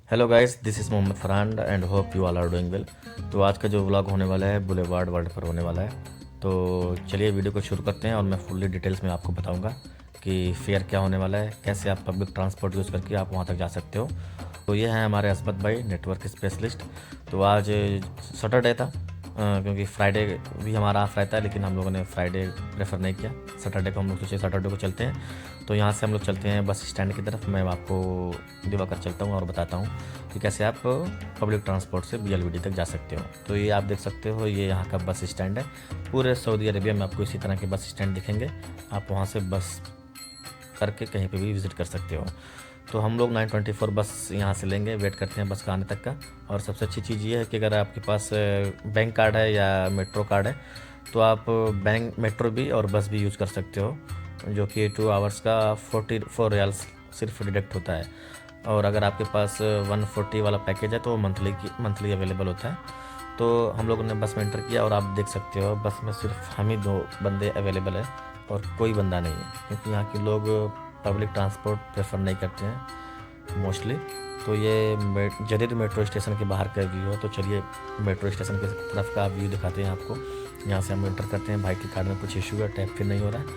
Hello guys, this is Mohammad Farhan and hope you all are doing well. तो आज का जो व्लॉग होने वाला है बुलेवार्ड वर्ल्ड पर होने वाला है। तो चलिए वीडियो को शुरू करते हैं और मैं फुल्ली डिटेल्स में आपको बताऊंगा कि फेयर क्या होने वाला है, कैसे आप पब्लिक ट्रांसपोर्ट यूज़ करके आप वहां तक जा सकते हो। तो ये है हमारे असमत भाई, नेटवर्क स्पेशलिस्ट। तो आज सैटरडे था, क्योंकि फ्राइडे भी हमारा ऑफ रहता है, लेकिन हम लोगों ने फ्राइडे प्रेफर नहीं किया। सैटरडे को हम लोग सोचे सैटरडे को चलते हैं। तो यहाँ से हम लोग चलते हैं बस स्टैंड की तरफ। मैं आपको दिवाकर चलता हूँ और बताता हूँ कि कैसे आप पब्लिक ट्रांसपोर्ट से BLVD तक जा सकते हो। तो ये आप देख सकते हो, ये यहाँ का बस स्टैंड है। पूरे सऊदी अरेबिया में आपको इसी तरह के बस स्टैंड दिखेंगे। आप वहाँ से बस करके कहीं पे भी विज़िट कर सकते हो। तो हम लोग 924 बस यहाँ से लेंगे, वेट करते हैं बस का आने तक का। और सबसे अच्छी चीज़ ये है कि अगर आपके पास बैंक कार्ड है या मेट्रो कार्ड है तो आप बैंक, मेट्रो भी और बस भी यूज़ कर सकते हो, जो कि 2 आवर्स का 44 रियाल्स सिर्फ डिडक्ट होता है। और अगर आपके पास 140 वाला पैकेज है तो मंथली अवेलेबल होता है। तो हम लोगों ने बस में एंटर किया और आप देख सकते हो बस में सिर्फ हम ही 2 बंदे अवेलेबल है और कोई बंदा नहीं है, क्योंकि यहाँ के लोग पब्लिक ट्रांसपोर्ट प्रेफर नहीं करते हैं मोस्टली। तो ये जदीद मेट्रो स्टेशन के बाहर का व्यू है। तो चलिए मेट्रो स्टेशन की तरफ का व्यू दिखाते हैं आपको। यहाँ से हम एंटर करते हैं। भाई के कार्ड में कुछ इशू है, टैप फिर नहीं हो रहा है,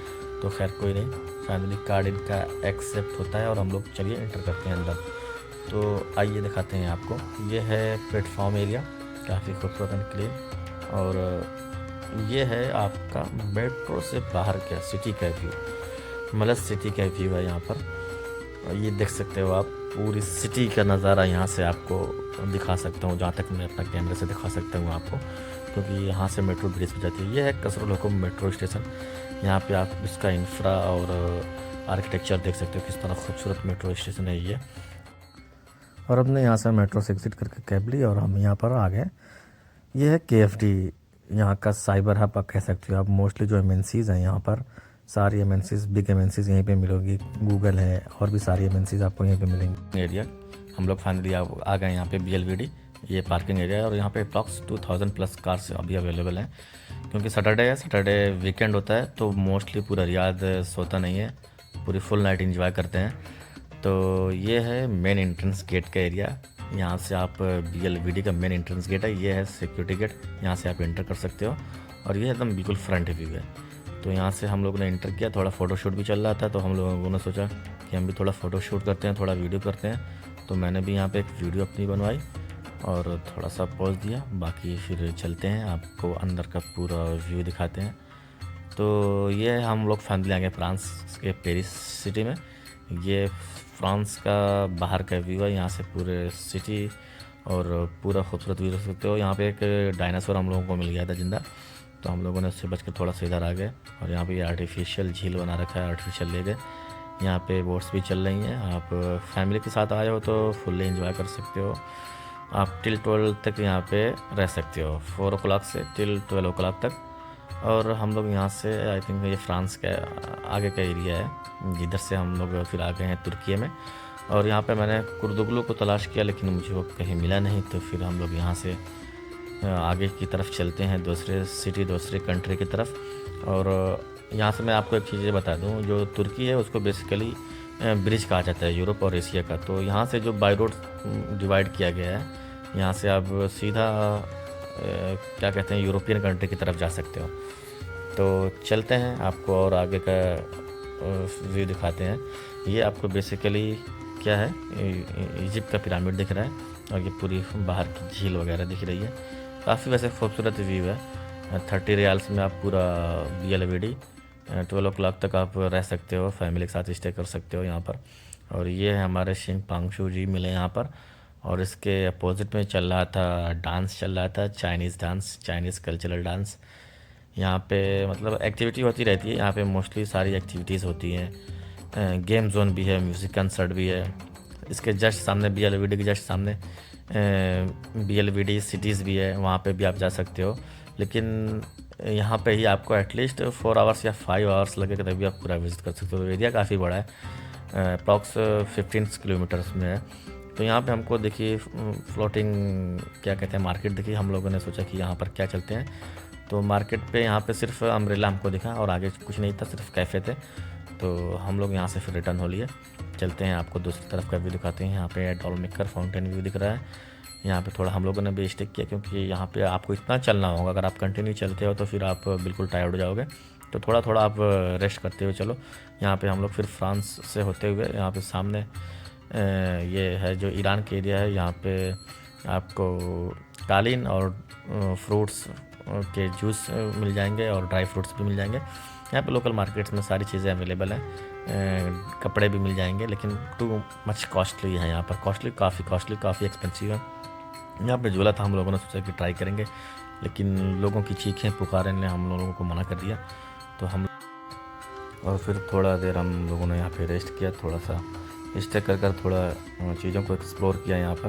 तो खैर कोई नहीं, फाइनली कार्ड इनका एक्सेप्ट होता है और हम लोग चलिए एंटर करते हैं अंदर। तो आइए दिखाते हैं आपको। ये है प्लेटफॉर्म एरिया, काफ़ी खूबसूरत एंड क्लीन। और ये है आपका मेट्रो से बाहर का सिटी का व्यू, मतलब सिटी का व्यू है यहाँ पर। और ये देख सकते हो आप, पूरी सिटी का नज़ारा यहाँ से आपको दिखा सकता हूँ, जहाँ तक मैं अपना कैमरे से दिखा सकता हूँ आपको, क्योंकि यहाँ से मेट्रो ब्रिज पे जाती है। ये है कसरुल हुकुम मेट्रो स्टेशन। यहाँ पे आप इसका इंफ्रा और आर्किटेक्चर देख सकते हो, किस तरह खूबसूरत मेट्रो स्टेशन है ये। और हमने यहाँ से मेट्रो से एग्जिट करके कैब ली और हम यहाँ पर आ गए। ये है KFD, यहाँ का साइबर हब आप कह सकते हो आप। मोस्टली जो MNCs हैं यहाँ पर, सारी MNCs, बिग MNCs यहीं पे मिलोगी। गूगल है और भी सारी MNCs आपको यहीं पे मिलेंगी। एरिया हम लोग फाइनली आ गए यहाँ पे BLVD। ये पार्किंग एरिया है और यहाँ पे अप्रॉक्स 2000 प्लस कार्स अभी अवेलेबल हैं, क्योंकि सैटरडे है, सैटरडे वीकेंड होता है, तो मोस्टली पूरा रियाद सोता नहीं है, पूरी फुल नाइट इंजॉय करते हैं। तो ये है मेन एंट्रेंस गेट का एरिया। यहाँ से आप BLVD का मेन एंट्रेंस गेट है, ये है सिक्योरिटी गेट, यहाँ से आप एंटर कर सकते हो। और ये एकदम बिल्कुल फ्रंट व्यू है। तो यहाँ से हम लोगों ने एंटर किया, थोड़ा फ़ोटोशूट भी चल रहा था, तो हम लोगों ने सोचा कि हम भी थोड़ा फ़ोटोशूट करते हैं, थोड़ा वीडियो करते हैं। तो मैंने भी यहाँ पे एक वीडियो अपनी बनवाई और थोड़ा सा पॉज दिया। बाकी फिर चलते हैं, आपको अंदर का पूरा व्यू दिखाते हैं। तो ये हम लोग फाइनली आ गए फ्रांस के पेरिस सिटी में। ये फ्रांस का बाहर का व्यू है, यहाँ से पूरे सिटी और पूरा खूबसूरत व्यू देख सकते हो। यहाँ पे एक डायनासोर हम लोगों को मिल गया था जिंदा, तो हम लोगों ने उससे बच कर थोड़ा सा इधर आ गए। और यहाँ पे ये आर्टिफिशियल झील बना रखा है, आर्टिफिशियल ले गए। यहाँ पे बोट्स भी चल रही हैं। आप फैमिली के साथ आए हो तो फुल्ली इंजॉय कर सकते हो। आप टिल 12 तक यहाँ पे रह सकते हो, 4 o'clock से टिल 12 o'clock तक। और हम लोग यहाँ से, आई थिंक ये फ्रांस का आगे का एरिया है, जिधर से हम लोग फिर आ गए हैं तुर्की में। और यहाँ पे मैंने कुर्दुगलू को तलाश किया, लेकिन मुझे वो कहीं मिला नहीं। तो फिर हम लोग यहाँ से आगे की तरफ चलते हैं, दूसरे सिटी, दूसरे कंट्री की तरफ। और यहाँ से मैं आपको एक चीज़ बता दूँ, जो तुर्की है उसको बेसिकली ब्रिज कहा जाता है, यूरोप और एशिया का। तो यहाँ से जो बाई रोड डिवाइड किया गया है, यहाँ से आप सीधा क्या कहते हैं, यूरोपियन कंट्री की तरफ जा सकते हो। तो चलते हैं, आपको और आगे का व्यू दिखाते हैं। ये आपको बेसिकली क्या है, इजिप्ट का पिरामिड दिख रहा है और ये पूरी बाहर की झील वगैरह दिख रही है। काफ़ी वैसे खूबसूरत व्यू है। 30 रियाल्स में आप पूरा BLVD 12 o'clock तक आप रह सकते हो, फैमिली के साथ स्टे कर सकते हो यहाँ पर। और ये है हमारे शिंग पांगशू जी मिले यहाँ पर। और इसके अपोजिट में चल रहा था, डांस चल रहा था, Chinese dance, Chinese cultural dance. यहाँ पे मतलब एक्टिविटी होती रहती है, यहाँ पे मोस्टली सारी एक्टिविटीज़ होती हैं। गेम जोन भी है, म्यूज़िक कंसर्ट भी है। इसके जस्ट सामने BLVD के जस्ट सामने BLVD सिटीज़ भी है, वहाँ पे भी आप जा सकते हो। लेकिन यहाँ पे ही आपको एटलीस्ट 4 आवर्स या 5 आवर्स लगेगा, तभी आप पूरा विजिट कर सकते हो। एरिया काफ़ी बड़ा है, अप्रॉक्स 15 किलोमीटर्स में है। तो यहाँ पे हमको देखिए फ्लोटिंग क्या कहते हैं, मार्केट देखिए। हम लोगों ने सोचा कि यहाँ पर क्या चलते हैं, तो मार्केट पे यहाँ पे सिर्फ अम्ब्रेला हमको दिखा और आगे कुछ नहीं था, सिर्फ कैफ़े थे। तो हम लोग यहाँ से फिर रिटर्न हो लिए। चलते हैं, आपको दूसरी तरफ का व्यू दिखाते हैं। यहाँ पे डॉलमेकर फाउंटेन व्यू दिख रहा है। यहाँ पे थोड़ा हम लोगों ने भी स्टे किया, क्योंकि यहाँ पे आपको इतना चलना होगा। अगर आप कंटिन्यू चलते हो तो फिर आप बिल्कुल टायर्ड हो जाओगे, तो थोड़ा थोड़ा आप रेस्ट करते हुए चलो। यहाँ पे हम लोग फिर फ्रांस से होते हुए यहाँ पे सामने ये है जो ईरान के एरिया है। यहाँ पे आपको कालीन और फ्रूट्स के जूस मिल जाएंगे और ड्राई फ्रूट्स भी मिल जाएंगे। यहाँ पे लोकल मार्केट्स में सारी चीज़ें अवेलेबल हैं। कपड़े भी मिल जाएंगे, लेकिन टू मच कॉस्टली है यहाँ पर। काफ़ी एक्सपेंसिव है। यहाँ पे झूला था, हम लोगों ने सोचा कि ट्राई करेंगे, लेकिन लोगों की चीखें पुकारे ने हम लोगों को मना कर दिया। तो हम और फिर थोड़ा देर हम लोगों ने यहाँ पे रेस्ट किया, थोड़ा सा स्टे कर थोड़ा चीज़ों को एक्सप्लोर किया यहाँ पर।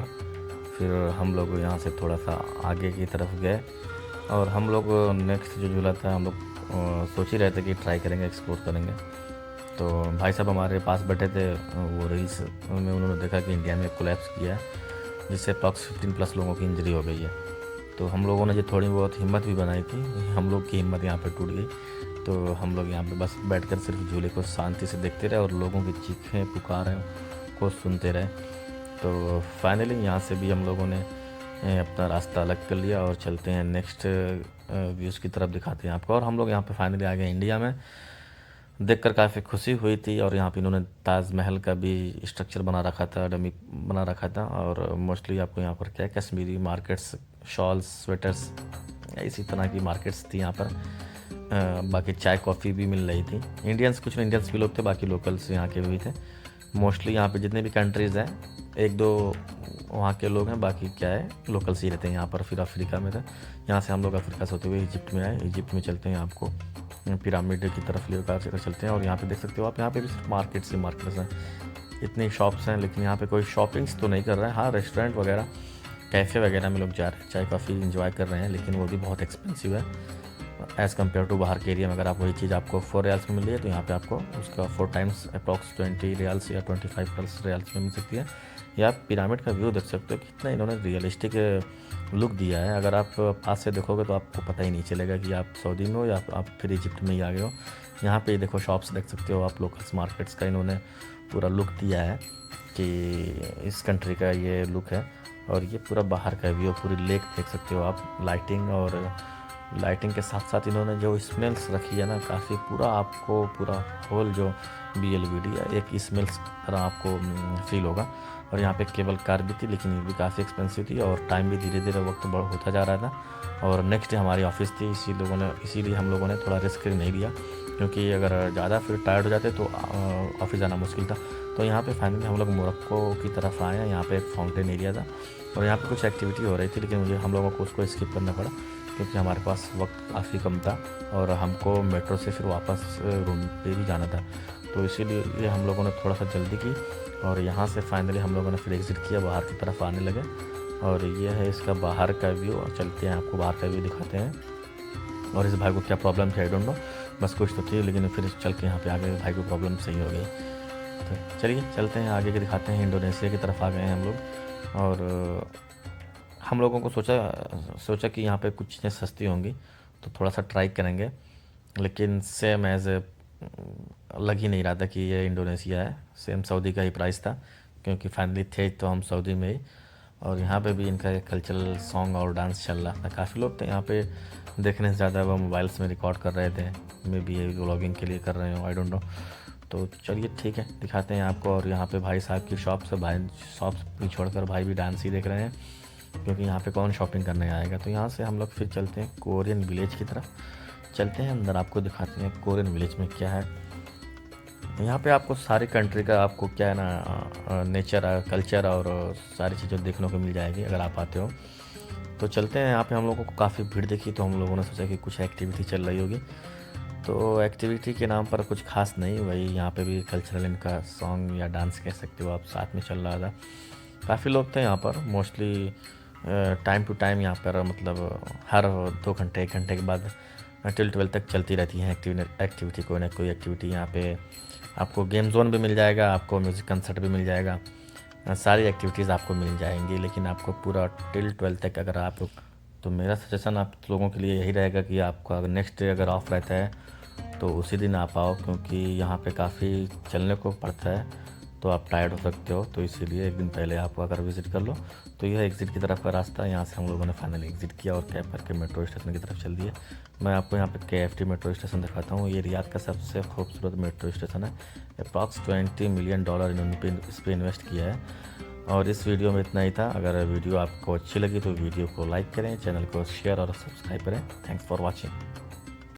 फिर हम लोग यहाँ से थोड़ा सा आगे की तरफ गए और हम लोग नेक्स्ट जो झूला था हम लोग सोच ही रहे थे कि ट्राई करेंगे, एक्सप्लोर करेंगे। तो भाई साहब हमारे पास बैठे थे, वो रील्स में उन्होंने देखा कि इंडिया में कोलैप्स किया है, जिससे अप्रॉक्स 15+ लोगों की इंजरी हो गई है। तो हम लोगों ने जो थोड़ी बहुत हिम्मत भी बनाई थी, हम लोग की हिम्मत यहाँ पे टूट गई। तो हम लोग यहाँ पे बस बैठकर सिर्फ झूले को शांति से देखते रहे और लोगों की चीखें पुकारें को सुनते रहे। तो फाइनली यहाँ से भी हम लोगों ने अपना रास्ता अलग कर लिया और चलते हैं नेक्स्ट व्यूज़ की तरफ, दिखाते हैं आपको। और हम लोग यहाँ पे फाइनली आ गए इंडिया में। देखकर काफ़ी खुशी हुई थी। और यहाँ पे इन्होंने ताजमहल का भी स्ट्रक्चर बना रखा था, डमी बना रखा था। और मोस्टली आपको यहाँ पर क्या कश्मीरी मार्केट्स, शॉल्स, स्वेटर्स, इसी तरह की मार्केट्स थी यहाँ पर। बाकी चाय कॉफ़ी भी मिल रही थी। इंडियंस, कुछ इंडियंस भी लोग थे, बाकी लोकल्स यहाँ के भी थे। मोस्टली यहाँ पे जितने भी कंट्रीज़ हैं, 1-2 वहाँ के लोग हैं, बाकी क्या है लोकल्स ही रहते हैं यहाँ पर। फिर अफ्रीका में था, यहाँ से हम लोग अफ्रीका से होते हुए इजिप्ट में आए। इजिप्ट में चलते हैं, आपको पिरामिड की तरफ लेकर चलते हैं। और यहाँ पे देख सकते हो आप, यहाँ पे भी सिर्फ मार्केट्स हैं, इतनी शॉप्स हैं, लेकिन यहाँ पे कोई शॉपिंग्स तो नहीं कर रहे हैं। हाँ, रेस्टोरेंट वगैरह, कैफ़े वगैरह में लोग जा रहे हैं, चाय कॉफ़ी इंजॉय कर रहे हैं, लेकिन वो भी बहुत एक्सपेंसिव है एज़ कम्पेयर टू बाहर के एरिया में। अगर आप वही चीज़ आपको 4 रियाल्स में मिल रही है, तो यहाँ पे आपको उसका 4 टाइम्स अप्रॉक्स 20 रियाल्स या 25+ रियाल्स में मिल सकती है। या आप पिरामिड का व्यू देख सकते हो, कितना इन्होंने रियलिस्टिक लुक दिया है। अगर आप पास से देखोगे तो आपको पता ही नहीं चलेगा कि आप सऊदी में हो या आप फिर इजिप्ट में ही आ गए हो। यहाँ पे देखो शॉप्स देख सकते हो आप, लोकल्स मार्केट्स का इन्होंने पूरा लुक दिया है कि इस कंट्री का ये लुक है। और ये पूरा बाहर का व्यू, पूरी लेक देख सकते हो आप। लाइटिंग के साथ साथ इन्होंने जो स्मेल्स रखी है ना, काफ़ी पूरा आपको पूरा होल जो BLVD है एक स्मेल्स तरह आपको फील होगा। और यहाँ पे केबल कार भी थी, लेकिन ये भी काफ़ी एक्सपेंसिव थी और टाइम भी धीरे धीरे वक्त बढ़ होता जा रहा था। और नेक्स्ट डे हमारी ऑफिस थी, इसीलिए हम लोगों ने थोड़ा रिस्क नहीं लिया, क्योंकि अगर ज़्यादा फिर टायर्ड हो जाते तो ऑफिस जाना मुश्किल था। तो यहाँ पे फाइनली हम लोग मोरक्को की तरफ आए हैं। यहाँ पे एक फाउंटेन एरिया था और यहाँ पे कुछ एक्टिविटी हो रही थी, लेकिन हम लोगों को उसको स्किप करना पड़ा, क्योंकि हमारे पास वक्त काफ़ी कम था और हमको मेट्रो से फिर वापस रूम पे भी जाना था। तो इसीलिए हम लोगों ने थोड़ा सा जल्दी की और यहाँ से फाइनली हम लोगों ने फिर एग्ज़िट किया, बाहर की तरफ आने लगे। और ये है इसका बाहर का व्यू। और चलते हैं, आपको बाहर का व्यू दिखाते हैं। और इस भाई को क्या प्रॉब्लम थी आई डोंट नो, बस कुछ तो थी, लेकिन फिर चल के यहाँ पे आगे भाई को प्रॉब्लम सही हो गई। तो चलिए चलते हैं आगे के दिखाते हैं। इंडोनेशिया की तरफ आ गए हैं हम लोग। और हम लोगों को सोचा कि यहाँ पे कुछ चीज़ें सस्ती होंगी, तो थोड़ा सा ट्राई करेंगे, लेकिन सेम एज़ लग ही नहीं रहा था कि ये इंडोनेशिया है। सेम सऊदी का ही प्राइस था, क्योंकि फाइनली थे तो हम सऊदी में ही। और यहाँ पे भी इनका कल्चरल सॉन्ग और डांस चल रहा था। काफ़ी लोग थे यहाँ पे, देखने से ज़्यादा वो मोबाइल्स में रिकॉर्ड कर रहे थे, मे बी ये व्लॉगिंग के लिए कर रहे हो, आई डोंट नो। तो चलिए ठीक है, दिखाते हैं आपको। और यहाँ पे भाई साहब की शॉप से, भाई शॉप भी छोड़कर भाई भी डांस ही देख रहे हैं, क्योंकि यहाँ पे कौन शॉपिंग करने आएगा। तो यहाँ से हम लोग फिर चलते हैं कोरियन विलेज की तरफ, चलते हैं अंदर, आपको दिखाते हैं कोरियन विलेज में क्या है। यहाँ पे आपको सारी कंट्री का आपको क्या है ना नेचर, कल्चर और सारी चीज़ें देखने को मिल जाएगी अगर आप आते हो। तो चलते हैं। यहाँ पे हम लोगों को काफ़ी भीड़ देखी, तो हम लोगों ने सोचा कि कुछ एक्टिविटी चल रही होगी। तो एक्टिविटी के नाम पर कुछ खास नहीं, वही यहाँ पे भी कल्चरल इनका सॉन्ग या डांस कह सकते हो आप, साथ में चल रहा था। काफ़ी लोग थे यहाँ पर, मोस्टली टाइम टू टाइम यहाँ पर, मतलब हर 2 घंटे 1 घंटे के बाद टिल 12 तक चलती रहती है एक्टिविटी, कोई ना कोई एक्टिविटी। यहाँ पे आपको गेम जोन भी मिल जाएगा, आपको म्यूज़िक कंसर्ट भी मिल जाएगा, सारी एक्टिविटीज़ आपको मिल जाएंगी, लेकिन आपको पूरा टिल 12 तक अगर आप, तो मेरा सजेशन आप लोगों के लिए यही रहेगा कि आपका अगर नेक्स्ट डे अगर ऑफ रहता है तो उसी दिन आप आओ, क्योंकि यहाँ पे काफ़ी चलने को पड़ता है, तो आप टायर्ड हो सकते हो। तो इसीलिए एक दिन पहले आप अगर विज़िट कर लो। तो यह एग्ज़िट की तरफ का रास्ता है। यहाँ से हम लोगों ने फाइनली एग्ज़िट किया और कैब करके मेट्रो स्टेशन की तरफ चल दिए। मैं आपको यहाँ पे KFT मेट्रो स्टेशन दिखाता हूँ। ये रियाद का सबसे खूबसूरत मेट्रो स्टेशन है। अप्रॉक्स $20 मिलियन इन्होंने इस पर इन्वेस्ट किया है। और इस वीडियो में इतना ही था। अगर वीडियो आपको अच्छी लगी तो वीडियो को लाइक करें, चैनल को शेयर और सब्सक्राइब करें। Thanks for watching.